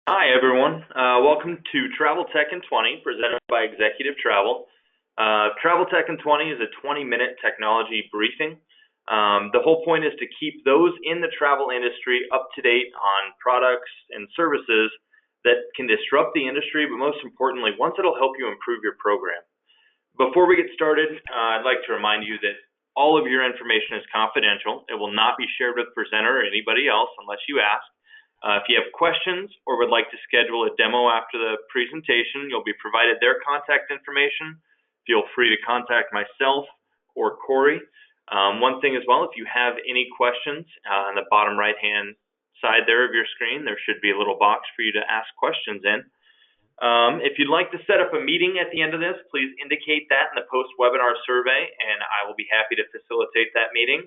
Hi, everyone. Welcome to Travel Tech in 20, presented by Executive Travel. Travel Tech in 20 is a 20-minute technology briefing. The whole point is to keep those in the travel industry up to date on products and services that can disrupt the industry, but most importantly, ones that will help you improve your program. Before we get started, I'd like to remind you that all of your information is confidential. It will not be shared with the presenter or anybody else unless you ask. If you have questions or would like to schedule a demo after the presentation, you'll be provided their contact information. Feel free to contact myself or Corey. One thing as well, if you have any questions, on the bottom right-hand side there of your screen, there should be a little box for you to ask questions in. If you'd like to set up a meeting at the end of this, please indicate that in the post-webinar survey, and I will be happy to facilitate that meeting.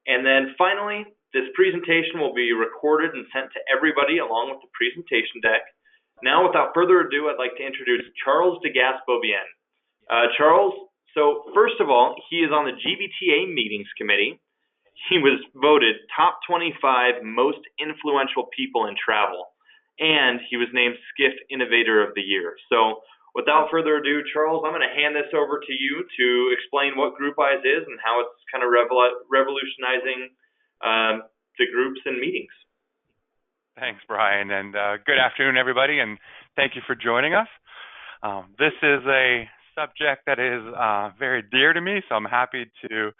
And then finally, this presentation will be recorded and sent to everybody along with the presentation deck. Now, without further ado, I'd like to introduce Charles DeGaspeaubien. Charles, so first of all, he is on the GBTA meetings committee. He was voted top 25 most influential people in travel, and he was named Skiff Innovator of the Year. So without further ado, Charles, I'm going to hand this over to you to explain what Groupize is and how it's kind of revolutionizing the groups and meetings. Thanks, Brian, and good afternoon, everybody, and thank you for joining us. This is a subject that is very dear to me, so I'm happy to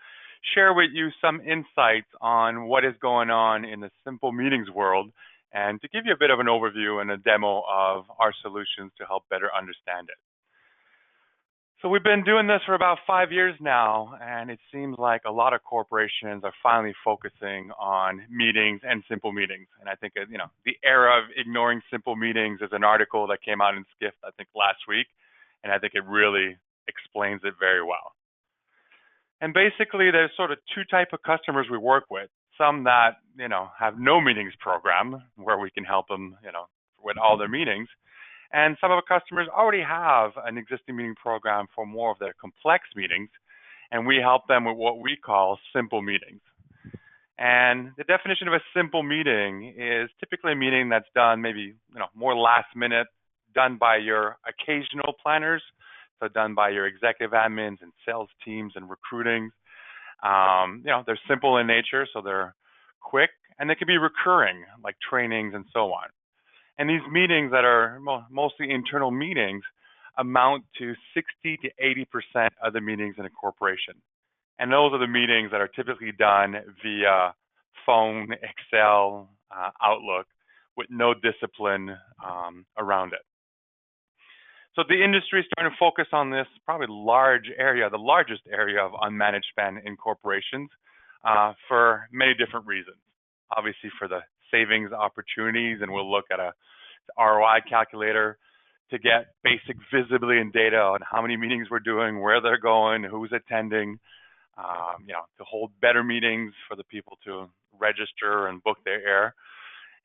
share with you some insights on what is going on in the simple meetings world and to give you a bit of an overview and a demo of our solutions to help better understand it. So we've been doing this for about 5 years now, and it seems like a lot of corporations are finally focusing on meetings and simple meetings. And I think, the era of ignoring simple meetings is an article that came out in Skiff, I think, last week, and I think it really explains it very well. And basically, there's sort of two types of customers we work with. Some that, have no meetings program where we can help them, with all their meetings. And some of our customers already have an existing meeting program for more of their complex meetings, and we help them with what we call simple meetings. And the definition of a simple meeting is typically a meeting that's done maybe, more last minute, done by your occasional planners, so done by your executive admins and sales teams and recruiting. They're simple in nature, so they're quick, and they can be recurring, like trainings and so on. And these meetings that are mostly internal meetings amount to 60 to 80% of the meetings in a corporation. And those are the meetings that are typically done via phone, Excel, Outlook, with no discipline around it. So the industry is starting to focus on this probably large area, the largest area of unmanaged spend in corporations for many different reasons. Obviously for the savings opportunities, and we'll look at a ROI calculator to get basic visibility and data on how many meetings we're doing, where they're going, who's attending, to hold better meetings for the people to register and book their air.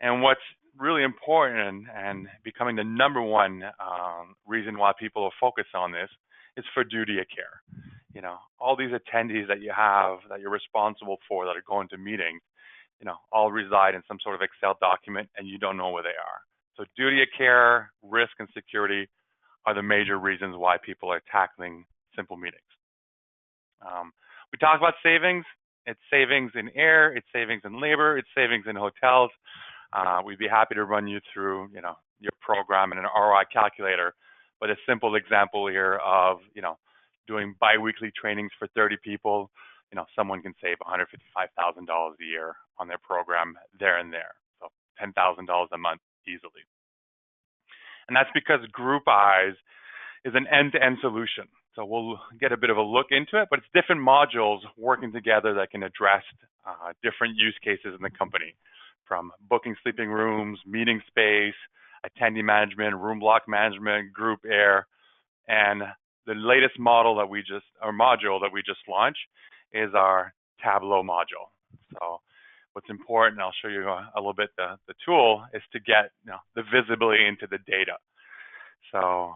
And what's really important and becoming the number one reason why people are focused on this is for duty of care. All these attendees that you have, that you're responsible for, that are going to meetings, all reside in some sort of Excel document, and you don't know where they are. So duty of care, risk, and security are the major reasons why people are tackling simple meetings. We talk about savings. It's savings in air, it's savings in labor, it's savings in hotels. We'd be happy to run you through, your program and an ROI calculator. But a simple example here of, doing biweekly trainings for 30 people, someone can save $155,000 a year on their program there and there. So $10,000 a month easily. And that's because Groupize is an end-to-end solution. So we'll get a bit of a look into it, but it's different modules working together that can address different use cases in the company, from booking sleeping rooms, meeting space, attendee management, room block management, group air, and the latest module that we just launched is our Tableau module. So what's important, I'll show you a little bit the tool, is to get the visibility into the data. So,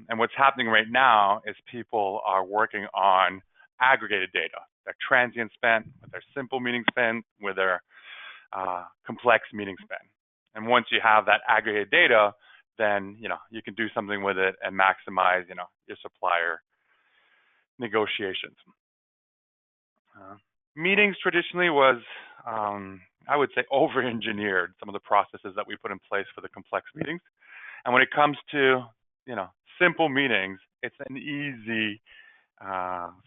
and what's happening right now is people are working on aggregated data, their transient spend, with their simple meeting spend, with their complex meeting spend. And once you have that aggregated data, then you can do something with it and maximize your supplier negotiations. Meetings traditionally was, I would say, over-engineered, some of the processes that we put in place for the complex meetings. And when it comes to simple meetings, it's an easy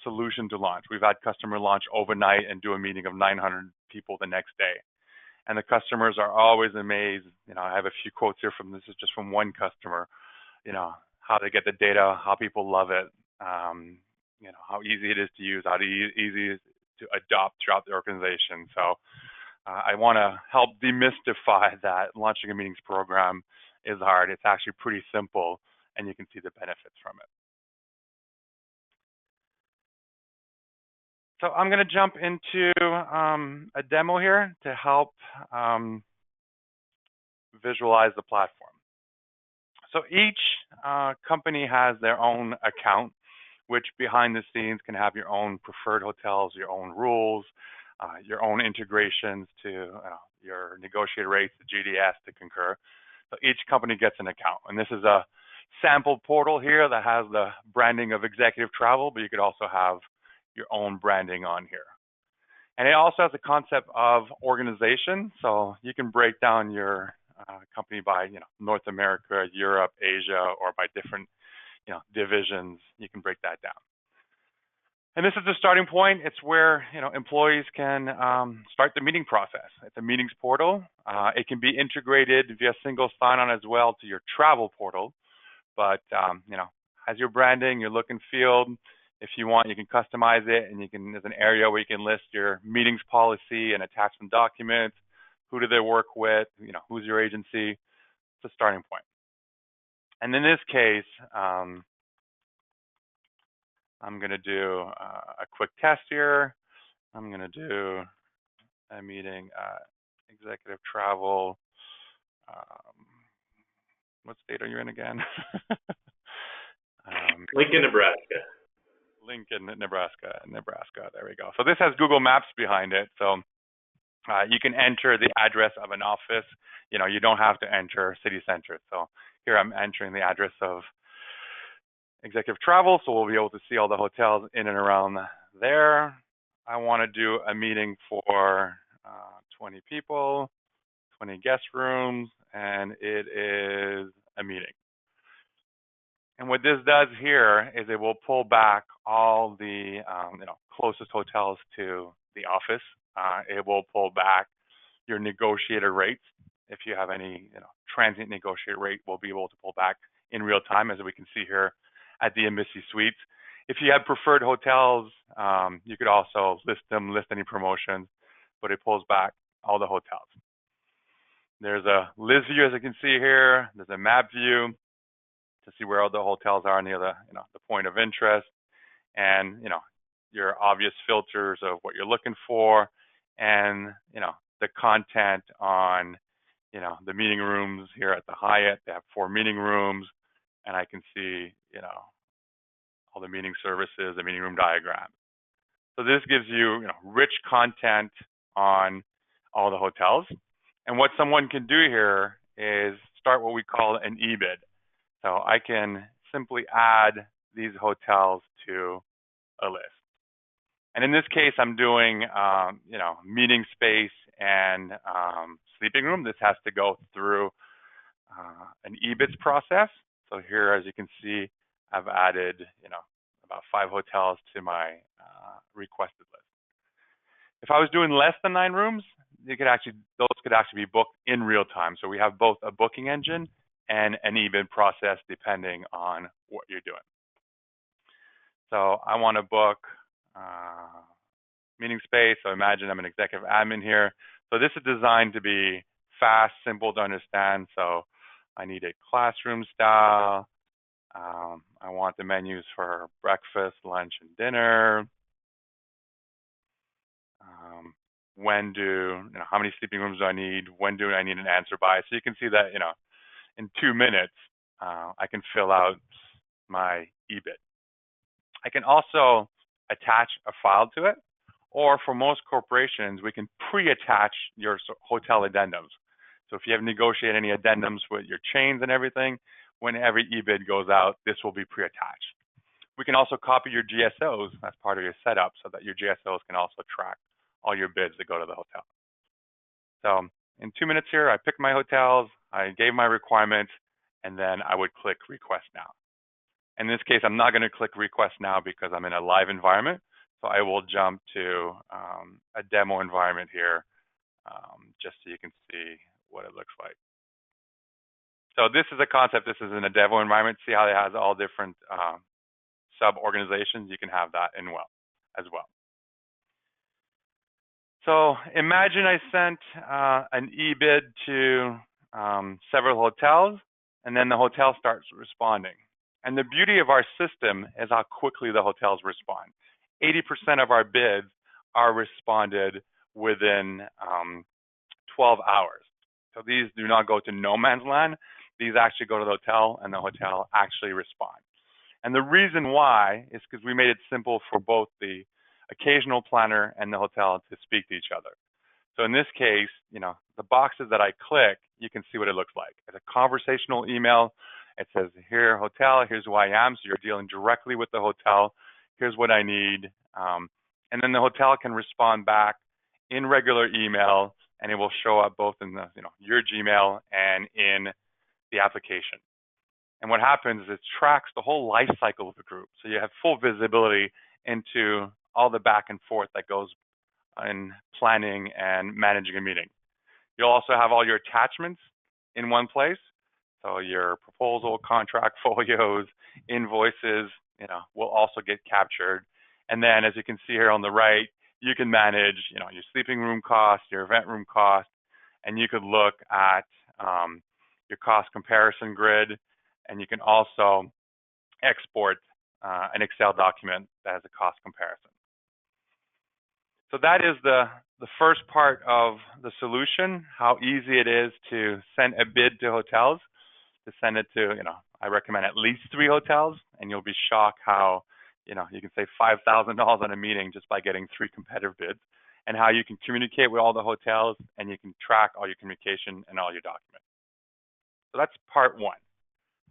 solution to launch. We've had customer launch overnight and do a meeting of 900 people the next day. And the customers are always amazed. I have a few quotes here from this is just from one customer, how they get the data, how people love it, how easy it is to use, how easy it is to adopt throughout the organization. So I want to help demystify that launching a meetings program is hard. It's actually pretty simple, and you can see the benefits from it. So I'm going to jump into a demo here to help visualize the platform. So each company has their own account, which behind the scenes can have your own preferred hotels, your own rules, your own integrations to your negotiated rates, the GDS, to Concur. So each company gets an account. And this is a sample portal here that has the branding of Executive Travel, but you could also have your own branding on here. And it also has a concept of organization. So you can break down your company by North America, Europe, Asia, or by different divisions. You can break that down. And this is the starting point. It's where employees can start the meeting process. It's a meetings portal. It can be integrated via single sign-on as well to your travel portal. But as your branding, your look and feel, if you want, you can customize it, and there's an area where you can list your meetings policy and attach some documents. Who do they work with? Who's your agency? It's a starting point. And in this case, I'm going to do a quick test here. I'm going to do a meeting Executive Travel. What state are you in again? Lincoln, Nebraska. Lincoln, Nebraska. There we go. So this has Google Maps behind it. So you can enter the address of an office. You don't have to enter city center. So here I'm entering the address of Executive Travel, so we'll be able to see all the hotels in and around there. I want to do a meeting for 20 people, 20 guest rooms, and it is a meeting. And what this does here is it will pull back all the closest hotels to the office. It will pull back your negotiated rates. If you have any transient negotiated rate, we'll be able to pull back in real time, as we can see here at the Embassy Suites. If you have preferred hotels, you could also list any promotions, but it pulls back all the hotels. There's a list view, as you can see here. There's a map view to see where all the hotels are near the point of interest, and your obvious filters of what you're looking for, and the content on the meeting rooms here at the Hyatt. They have 4 meeting rooms, and I can see all the meeting services, the meeting room diagram. So this gives you rich content on all the hotels. And what someone can do here is start what we call an eBid. So I can simply add these hotels to a list. And in this case, I'm doing meeting space and sleeping room. This has to go through an eBids process. So here, as you can see, I've added about 5 hotels to my requested list. If I was doing less than 9 rooms, those could actually be booked in real time. So we have both a booking engine and an eBid process depending on what you're doing. So I want to book meeting space. So imagine I'm an executive admin here. So this is designed to be fast, simple to understand. So I need a classroom style. I want the menus for breakfast, lunch, and dinner. How many sleeping rooms do I need? When do I need an answer by? So you can see that, in 2 minutes, I can fill out my eBid. I can also attach a file to it, or for most corporations, we can pre-attach your hotel addendums. So if you have negotiated any addendums with your chains and everything, when every eBid goes out, this will be pre-attached. We can also copy your GSOs as part of your setup so that your GSOs can also track all your bids that go to the hotel. So in 2 minutes here, I picked my hotels, I gave my requirements, and then I would click Request Now. In this case, I'm not going to click Request Now because I'm in a live environment. So I will jump to a demo environment here just so you can see what it looks like. So this is a concept. This is in a demo environment. See how it has all different sub-organizations? You can have that in as well. So imagine I sent an eBid to several hotels, and then the hotel starts responding. And the beauty of our system is how quickly the hotels respond. 80% of our bids are responded within 12 hours. So these do not go to no man's land. These actually go to the hotel, and the hotel actually responds. And the reason why is because we made it simple for both the occasional planner and the hotel to speak to each other. So in this case, the boxes that I click, you can see what it looks like. It's a conversational email. It says, here, hotel, here's who I am. So you're dealing directly with the hotel. Here's what I need. And then the hotel can respond back in regular email, and it will show up both in the, your Gmail and in the application. And what happens is it tracks the whole life cycle of the group. So you have full visibility into all the back and forth that goes in planning and managing a meeting. You'll also have all your attachments in one place. So your proposal, contract folios, invoices, will also get captured. And then as you can see here on the right, you can manage, your sleeping room cost, your event room cost, and you could look at your cost comparison grid, and you can also export an Excel document that has a cost comparison. So that is the first part of the solution, how easy it is to send a bid to hotels, to send it to, I recommend at least 3 hotels, and you'll be shocked how, you can save $5,000 on a meeting just by getting 3 competitive bids, and how you can communicate with all the hotels, and you can track all your communication and all your documents. So that's part 1.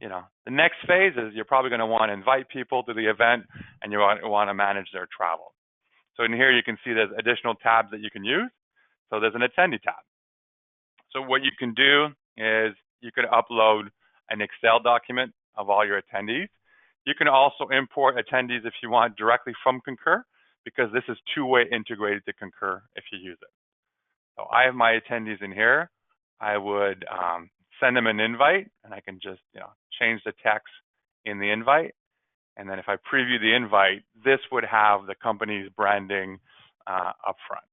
The next phase is you're probably going to want to invite people to the event, and you want to manage their travel. So in here, you can see there's additional tabs that you can use. So there's an attendee tab. So what you can do is you could upload an Excel document of all your attendees. You can also import attendees if you want directly from Concur, because this is 2-way integrated to Concur if you use it. So I have my attendees in here. I would send them an invite, and I can just change the text in the invite. And then if I preview the invite, this would have the company's branding up front.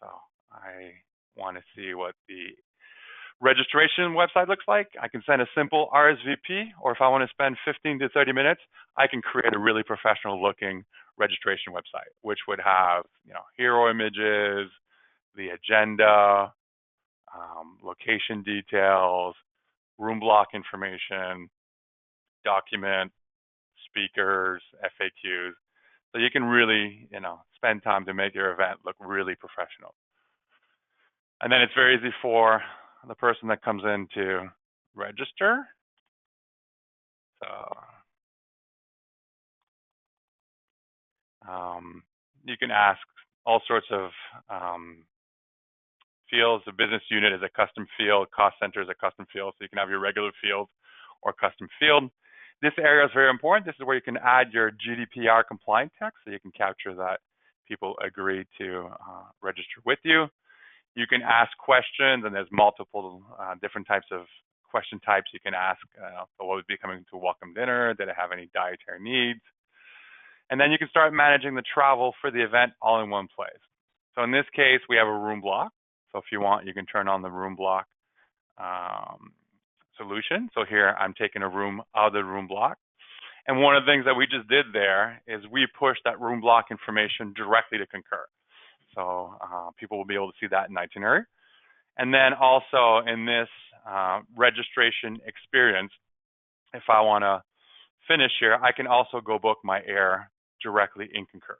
So I want to see what the registration website looks like. I can send a simple RSVP, or if I want to spend 15 to 30 minutes, I can create a really professional looking registration website, which would have hero images, the agenda, location details, room block information, document, speakers, FAQs. So you can really, spend time to make your event look really professional. And then it's very easy for the person that comes in to register. So you can ask all sorts of fields. The business unit is a custom field. Cost center is a custom field. So you can have your regular field or custom field. This area is very important. This is where you can add your GDPR compliant text, so you can capture that people agree to register with you. You can ask questions, and there's multiple different types of question types you can ask. So what would be coming to a welcome dinner? Did it have any dietary needs? And then you can start managing the travel for the event all in one place. So in this case, we have a room block. So if you want, you can turn on the room block solution. So here I'm taking a room out of the room block. And one of the things that we just did there is we pushed that room block information directly to Concur. So people will be able to see that in itinerary. And then also in this registration experience, if I want to finish here, I can also go book my air directly in Concur.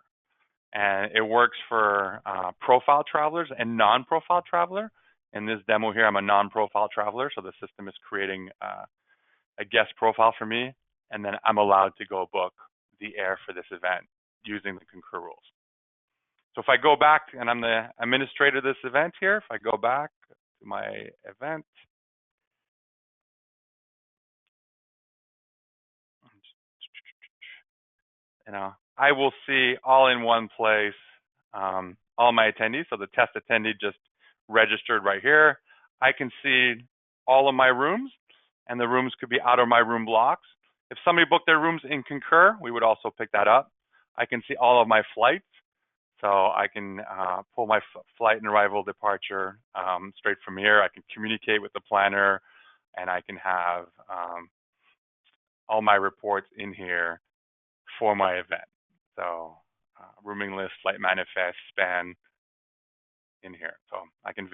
And it works for profile travelers and non-profile traveler. In this demo here, I'm a non-profile traveler, so the system is creating a guest profile for me, and then I'm allowed to go book the air for this event using the Concur rules. So if I go back, and I'm the administrator of this event here, if I go back to my event, I will see all in one place all my attendees. So the test attendee just registered right here. I can see all of my rooms, and the rooms could be out of my room blocks. If somebody booked their rooms in Concur, we would also pick that up. I can see all of my flights. So I can pull my flight and arrival departure straight from here. I can communicate with the planner, and I can have all my reports in here for my event. So rooming list, flight manifest, span in here. So I can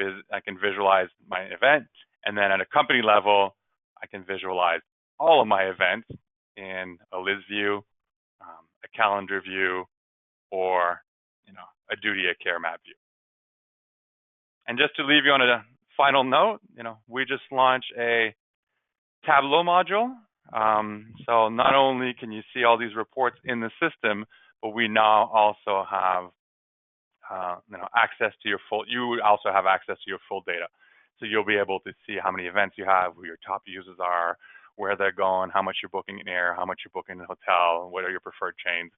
visualize my event, and then at a company level, I can visualize all of my events in a list view, a calendar view, or a duty of care map view. And just to leave you on a final note, we just launched a Tableau module. So not only can you see all these reports in the system, but we now also have access to your you would also have access to your full data. So you'll be able to see how many events you have, who your top users are, where they're going, how much you're booking in air, how much you're booking in hotel, what are your preferred chains.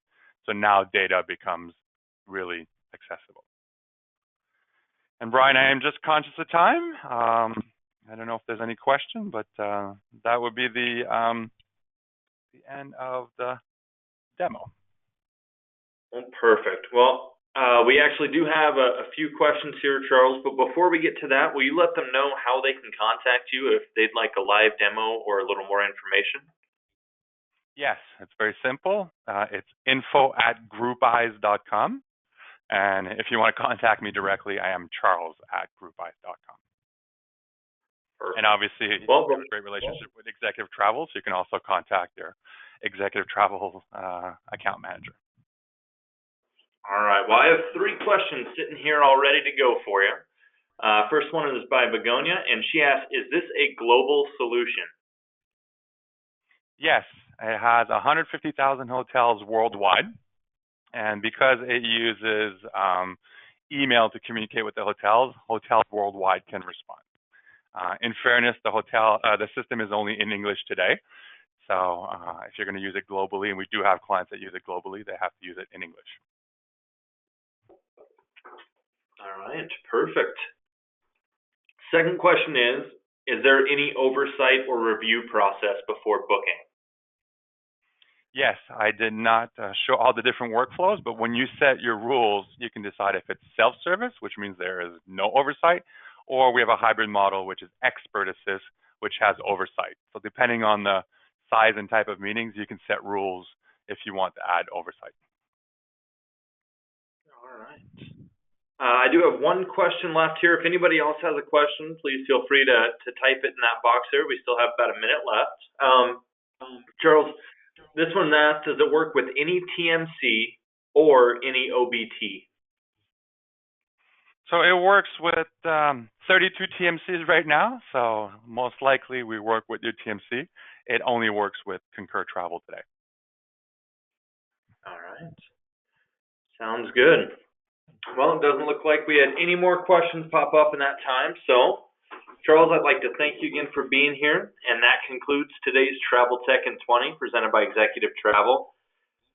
So now data becomes really accessible. And Brian, I am just conscious of time. I don't know if there's any question, but that would be the end of the demo. Well, perfect. Well, we actually do have a few questions here, Charles, but before we get to that, will you let them know how they can contact you if they'd like a live demo or a little more information? Yes, it's very simple. It's info@groupize.com. And if you want to contact me directly, I am charles@groupize.com. And obviously, you have a great relationship with Executive Travel, so you can also contact their Executive Travel account manager. All right. Well, I have 3 questions sitting here all ready to go for you. First one is by Begonia, and she asks, is this a global solution? Yes, it has 150,000 hotels worldwide. And because it uses email to communicate with the hotels worldwide can respond. In fairness, the system is only in English today. So if you're going to use it globally, and we do have clients that use it globally, they have to use it in English. All right, perfect. Second question is there any oversight or review process before booking? Yes, I did not show all the different workflows, but when you set your rules, you can decide if it's self-service, which means there is no oversight, or we have a hybrid model, which is expert assist, which has oversight. So depending on the size and type of meetings, you can set rules if you want to add oversight. All right. I do have one question left here. If anybody else has a question, please feel free to type it in that box here. We still have about a minute left. Charles, this one asks, does it work with any TMC or any OBT? So it works with 32 TMCs right now. So most likely we work with your TMC. It only works with Concur Travel today. All right. Sounds good. Well, it doesn't look like we had any more questions pop up in that time. So, Charles, I'd like to thank you again for being here. And that concludes today's Travel Tech in 20 presented by Executive Travel.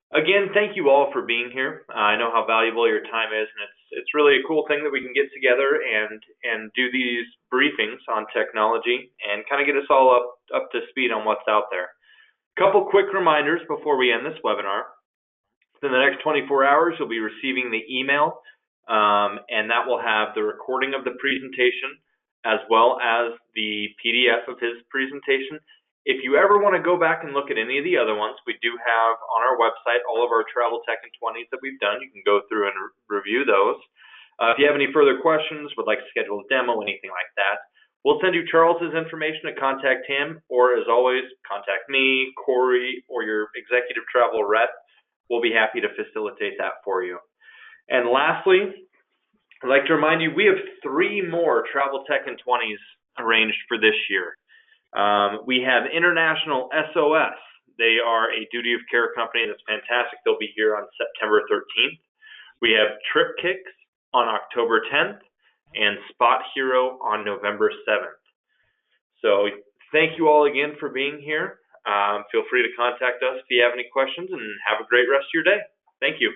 Again, thank you all for being here. I know how valuable your time is, and it's really a cool thing that we can get together and do these briefings on technology and kind of get us all up to speed on what's out there. A couple quick reminders before we end this webinar. In the next 24 hours, you'll be receiving the email, and that will have the recording of the presentation as well as the PDF of his presentation. If you ever want to go back and look at any of the other ones, we do have on our website all of our Travel Tech in 20s that we've done. You can go through and review those. If you have any further questions, would like to schedule a demo, anything like that, we'll send you Charles's information to contact him, or as always, contact me, Corey, or your Executive Travel rep. We'll be happy to facilitate that for you. And lastly, I'd like to remind you we have 3 more Travel Tech in 20s arranged for this year. We have International SOS. They are a duty of care company that's fantastic. They'll be here on September 13th. We have Trip Kicks on October 10th and Spot Hero on November 7th. So thank you all again for being here. Feel free to contact us if you have any questions, and have a great rest of your day. Thank you.